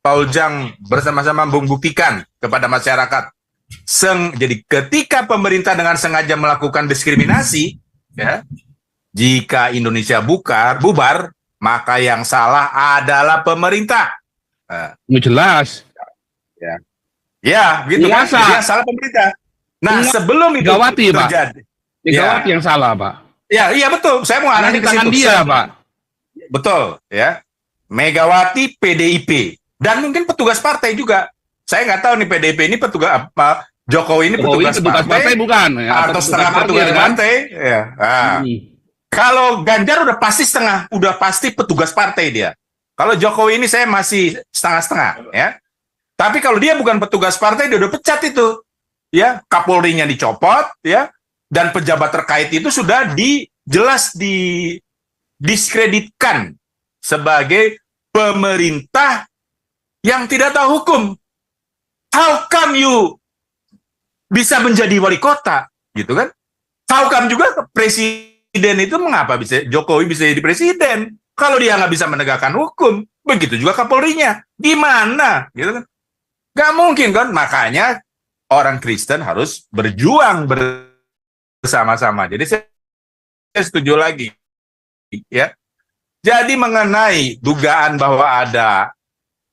Paul Jang bersama-sama membuktikan kepada masyarakat. Jadi ketika pemerintah dengan sengaja melakukan diskriminasi, ya, jika Indonesia bubar, maka yang salah adalah pemerintah. Jelas. Ya, gitu kan? Jadi yang salah pemerintah. Nah, sebelum itu terjadi, Megawati yang salah, Pak. Ya, iya betul. Saya mau arahin ke situ. Dia, Pak. Betul, ya. Megawati, PDIP, dan mungkin petugas partai juga. Saya nggak tahu nih PDIP ini petugas apa, Jokowi ini petugas partai bukan, ya, atau setengah petugas partai. Ya. Nah, kalau Ganjar udah pasti setengah, udah pasti petugas partai dia. Kalau Jokowi ini saya masih setengah-setengah, ya. Tapi kalau dia bukan petugas partai, dia udah pecat itu, ya. Kapolrinya dicopot, ya, dan pejabat terkait itu sudah jelas didiskreditkan sebagai pemerintah yang tidak tahu hukum. How come you bisa menjadi wali kota, gitu kan? How come juga presiden itu mengapa Jokowi bisa jadi presiden? Kalau dia nggak bisa menegakkan hukum, begitu juga Kapolrinya. Gimana, gitu kan? Nggak mungkin kan? Makanya orang Kristen harus berjuang bersama-sama. Jadi saya setuju lagi, ya. Jadi mengenai dugaan bahwa ada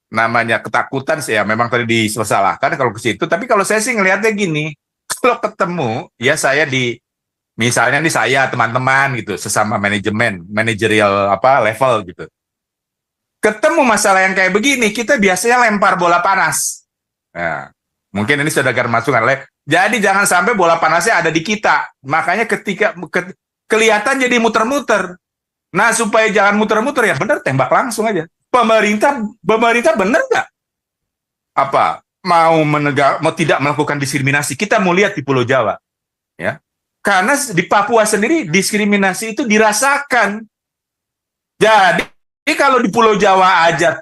namanya ketakutan sih, ya memang tadi disalahkan kalau ke situ. Tapi kalau saya sih ngelihatnya gini, kalau ketemu ya saya misalnya nih saya teman-teman gitu, sesama manajerial level gitu. Ketemu masalah yang kayak begini, kita biasanya lempar bola panas. Nah, mungkin ini sudah masukan. Jadi jangan sampai bola panasnya ada di kita. Makanya ketika kelihatan jadi muter-muter. Nah, supaya jangan muter-muter ya benar tembak langsung aja. Pemerintah benar nggak? Mau tidak melakukan diskriminasi? Kita mau lihat di Pulau Jawa, ya. Karena di Papua sendiri diskriminasi itu dirasakan. Jadi kalau di Pulau Jawa aja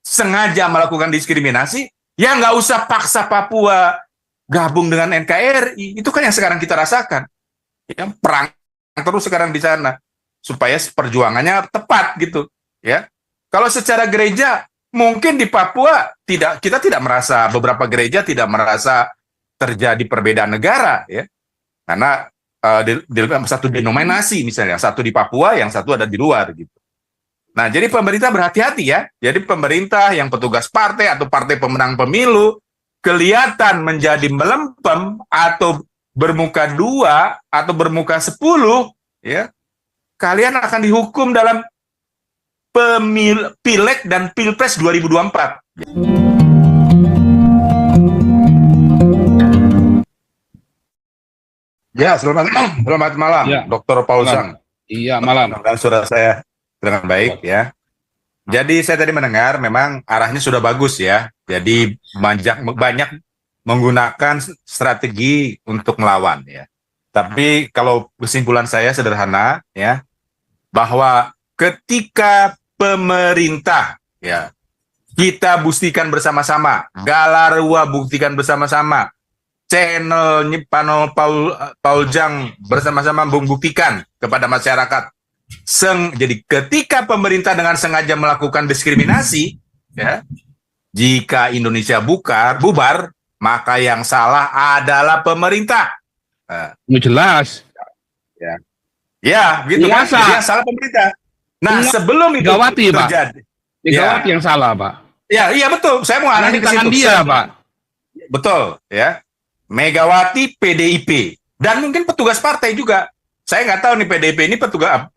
sengaja melakukan diskriminasi, ya nggak usah paksa Papua gabung dengan NKRI. Itu kan yang sekarang kita rasakan. Ya, perang terus sekarang di sana supaya perjuangannya tepat gitu, ya. Kalau secara gereja mungkin di Papua kita tidak merasa, beberapa gereja tidak merasa terjadi perbedaan negara, ya. Karena satu denominasi misalnya, satu di Papua, yang satu ada di luar gitu. Nah, jadi pemerintah berhati-hati ya. Jadi pemerintah yang petugas partai atau partai pemenang pemilu kelihatan menjadi melempem atau bermuka 2 atau bermuka 10, ya. Kalian akan dihukum dalam Pileg dan Pilpres 2024. Ya, selamat malam, ya. Dr. Paul Jang. Iya, malam. Dan suara saya dengan baik, ya. Jadi saya tadi mendengar memang arahnya sudah bagus, ya. Jadi banyak menggunakan strategi untuk melawan, ya. Tapi kalau kesimpulan saya sederhana, ya, bahwa ketika pemerintah, ya, kita buktikan bersama-sama, Galarua buktikan bersama-sama, channelnya Paul Jang bersama-sama membuktikan kepada masyarakat. Jadi ketika pemerintah dengan sengaja melakukan diskriminasi, ya, jika Indonesia bubar, maka yang salah adalah pemerintah. Jelas. Ya, gitu kan? Jadi yang salah pemerintah. Nah, sebelum itu terjadi, Megawati yang salah, Pak. Ya, iya betul. Saya mau arahin ke situ. Dia, Pak. Betul, ya. Megawati, PDIP, dan mungkin petugas partai juga. Saya nggak tahu nih PDIP ini petugas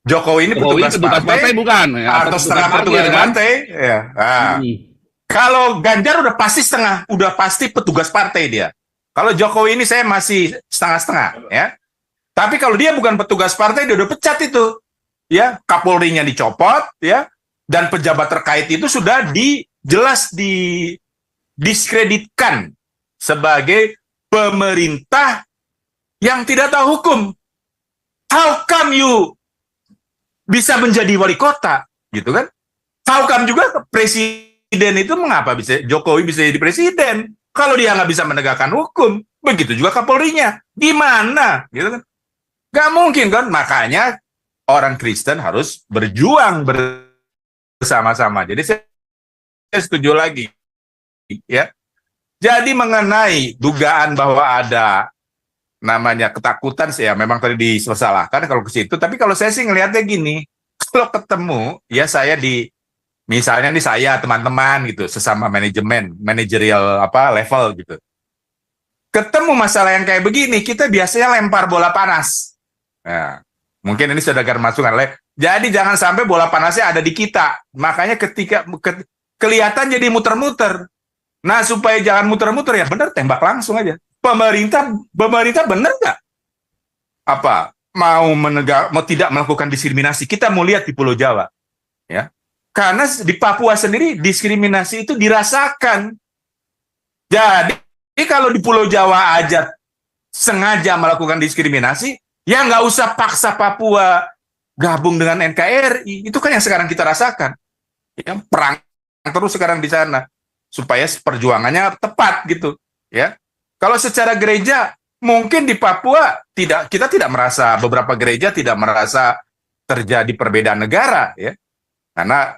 Jokowi ini petugas partai bukan, ya, atau setengah petugas partai. Ya. Nah, kalau Ganjar udah pasti setengah, udah pasti petugas partai dia. Kalau Jokowi ini saya masih setengah-setengah, ya. Tapi kalau dia bukan petugas partai, dia udah pecat itu, ya. Kapolrinya dicopot, ya, dan pejabat terkait itu sudah jelas didiskreditkan sebagai pemerintah yang tidak tahu hukum. How come you bisa menjadi wali kota, gitu kan? How come juga presiden itu mengapa Jokowi bisa jadi presiden? Kalau dia nggak bisa menegakkan hukum, begitu juga Kapolrinya. Gimana, gitu kan? Nggak mungkin kan? Makanya orang Kristen harus berjuang bersama-sama. Jadi saya setuju lagi, ya. Jadi mengenai dugaan bahwa ada namanya ketakutan sih, ya memang tadi disalahkan kalau ke situ. Tapi kalau saya sih ngelihatnya gini, kalau ketemu ya saya misalnya nih saya teman-teman gitu, sesama manajemen, manajerial level gitu. Ketemu masalah yang kayak begini, kita biasanya lempar bola panas. Nah, mungkin ini sudah garis masukan. Jadi jangan sampai bola panasnya ada di kita. Makanya ketika kelihatan jadi muter-muter. Nah, supaya jangan muter-muter ya benar tembak langsung aja. Pemerintah benar nggak mau tidak melakukan diskriminasi? Kita mau lihat di Pulau Jawa, ya. Karena di Papua sendiri diskriminasi itu dirasakan. Jadi kalau di Pulau Jawa aja sengaja melakukan diskriminasi, ya nggak usah paksa Papua gabung dengan NKRI. Itu kan yang sekarang kita rasakan. Ya, perang terus sekarang di sana supaya perjuangannya tepat gitu, ya. Kalau secara gereja mungkin di Papua kita tidak merasa, beberapa gereja tidak merasa terjadi perbedaan negara, ya. Karena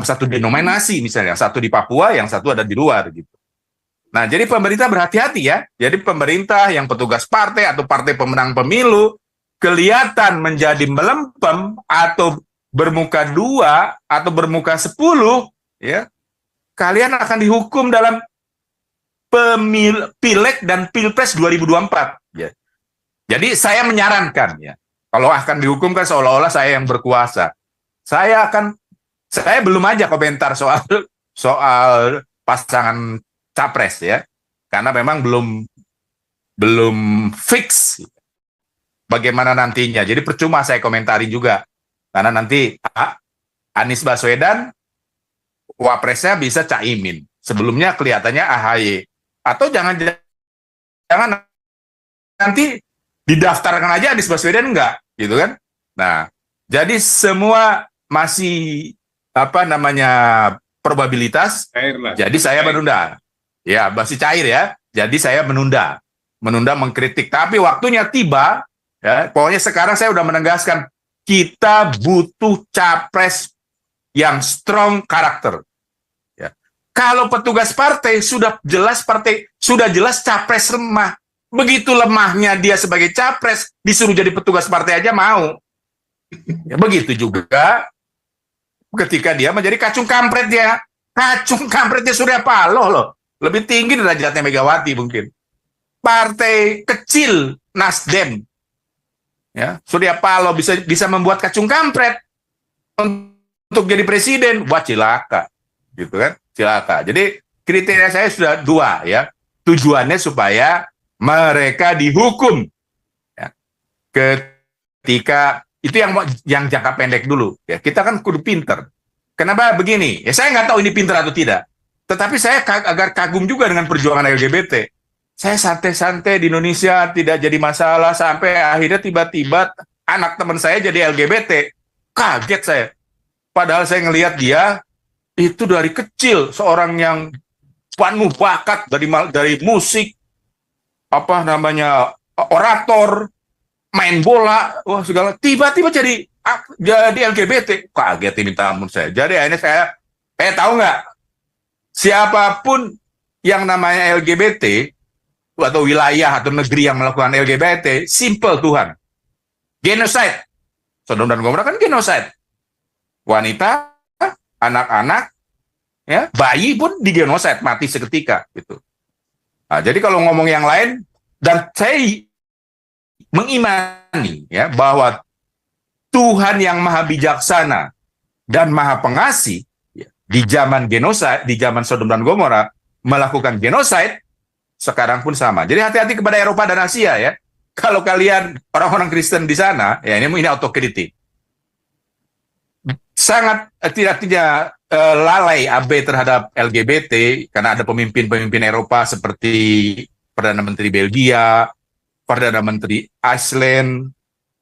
satu denominasi misalnya, satu di Papua, yang satu ada di luar gitu. Nah, jadi pemerintah berhati-hati ya. Jadi pemerintah yang petugas partai atau partai pemenang pemilu kelihatan menjadi melempem atau bermuka 2 atau bermuka 10, ya. Kalian akan dihukum dalam Pileg dan Pilpres 2024. Ya. Jadi saya menyarankan, ya, kalau akan dihukum kan seolah-olah saya yang berkuasa. Saya belum aja komentar soal pasangan capres, ya, karena memang belum fix bagaimana nantinya. Jadi percuma saya komentari juga, karena nanti Anies Baswedan wapresnya bisa Caimin. Sebelumnya kelihatannya AHY. Atau jangan nanti didaftarkan aja Anies Baswedan enggak, gitu kan? Nah, jadi semua masih probabilitas. Jadi saya menunda. Ya, masih cair ya. Jadi saya menunda mengkritik. Tapi waktunya tiba, ya. Pokoknya sekarang saya udah menegaskan kita butuh capres yang strong karakter. Ya. Kalau petugas partai sudah jelas capres lemah. Begitu lemahnya dia sebagai capres, disuruh jadi petugas partai aja mau. Ya, begitu juga ketika dia menjadi kacung kampret dia. Kacung kampretnya Surya Paloh loh. Lebih tinggi derajatnya Megawati mungkin. Partai kecil Nasdem. Ya, Surya Paloh bisa membuat kacung kampret untuk jadi presiden, buat cilaka, gitu kan, cilaka. Jadi kriteria saya sudah 2, ya. Tujuannya supaya mereka dihukum, ya. Ketika itu yang jangka pendek dulu, ya. Kita kan kudu pinter. Kenapa begini? Ya saya nggak tahu ini pinter atau tidak. Tetapi saya agak kagum juga dengan perjuangan LGBT. Saya santai-santai di Indonesia tidak jadi masalah sampai akhirnya tiba-tiba anak teman saya jadi LGBT. Kaget saya. Padahal saya ngelihat dia itu dari kecil seorang yang penuh bakat dari musik, orator, main bola, wah segala. Tiba-tiba jadi LGBT. Kaget minta ampun saya. Jadi akhirnya saya tahu nggak, siapapun yang namanya LGBT atau wilayah atau negeri yang melakukan LGBT, simple Tuhan. Genocide. Sodom dan Gomora kan genocide. Wanita, anak-anak, ya, bayi pun digenosid, mati seketika gitu. Nah, jadi kalau ngomong yang lain, dan saya mengimani, ya, bahwa Tuhan yang maha bijaksana dan maha pengasih, ya, di zaman genosid, di zaman Sodom dan Gomora melakukan genosid, sekarang pun sama. Jadi hati-hati kepada Eropa dan Asia, ya. Kalau kalian orang-orang Kristen di sana, ya ini autokritik. Sangat tidak lalai abai terhadap LGBT karena ada pemimpin-pemimpin Eropa seperti Perdana Menteri Belgia, Perdana Menteri Iceland,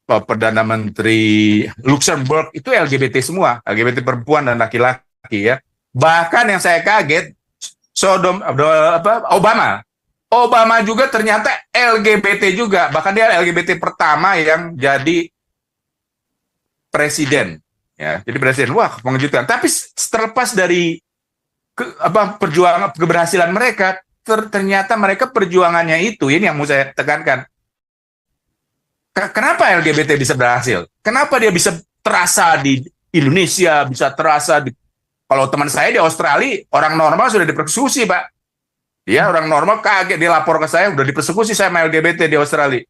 Perdana Menteri Luxembourg, itu LGBT semua, LGBT perempuan dan laki-laki, ya. Bahkan yang saya kaget, Obama juga ternyata LGBT juga, bahkan dia LGBT pertama yang jadi presiden Ya, jadi presiden, wah mengejutkan. Tapi terlepas dari perjuangan keberhasilan mereka, ternyata mereka perjuangannya itu, ini yang mau saya tekankan. Kenapa LGBT bisa berhasil? Kenapa dia bisa terasa di Indonesia, bisa terasa di, kalau teman saya di Australia, orang normal sudah dipersekusi, Pak. Ya, orang normal kaget, dia lapor ke saya, udah dipersekusi saya sama LGBT di Australia.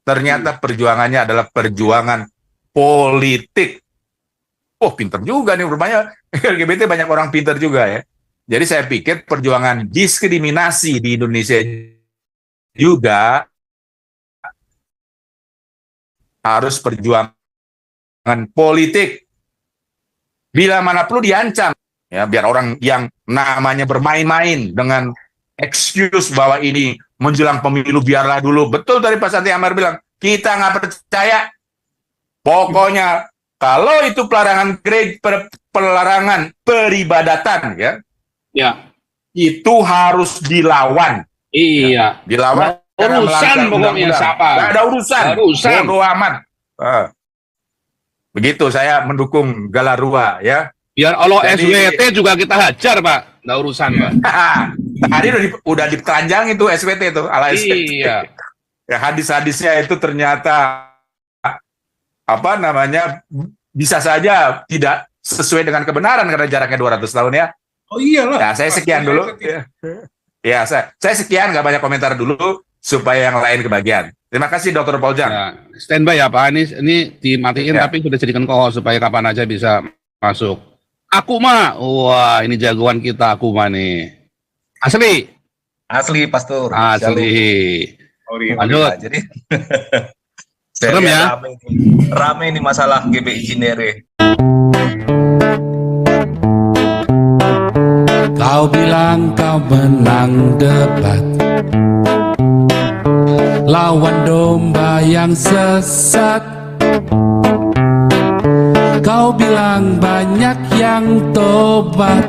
Ternyata perjuangannya adalah perjuangan politik. Oh, pinter juga nih, rupanya LGBT banyak orang pinter juga ya. Jadi saya pikir perjuangan diskriminasi di Indonesia juga harus perjuangan politik. Bila mana perlu diancam, ya biar orang yang namanya bermain-main dengan excuse bahwa ini menjelang pemilu biarlah dulu. Betul tadi Pak Santi Amar bilang, kita nggak percaya. Pokoknya kalau itu pelarangan peribadatan, ya, itu harus dilawan. Iya. Dilawan. Urusan pokoknya siapa? Nggak ada urusan. Bodoh amat. Begitu saya mendukung Galarua, ya. Biar Allah SWT juga kita hajar, Pak. Nggak urusan, Pak. Tadi udah ditelanjang itu SWT itu, ala SWT. Iya. Ya, hadis-hadisnya itu ternyata bisa saja tidak sesuai dengan kebenaran karena jaraknya 200 tahun ya. Oh iyalah. Ya, saya sekian dulu. Ya, saya sekian, nggak banyak komentar dulu supaya yang lain kebagian. Terima kasih Dr. Paul Jang. Ya, standby ya Pak, ini dimatiin ya. Tapi sudah jadikan co-host supaya kapan aja bisa masuk. Akuma, wah ini jagoan kita Akuma nih. Asli Pastor. Asli. Lanjut. Jadi serem ya. Rame ini masalah GBI Cinere. Kau bilang kau menang debat, lawan domba yang sesat. Kau bilang banyak yang tobat.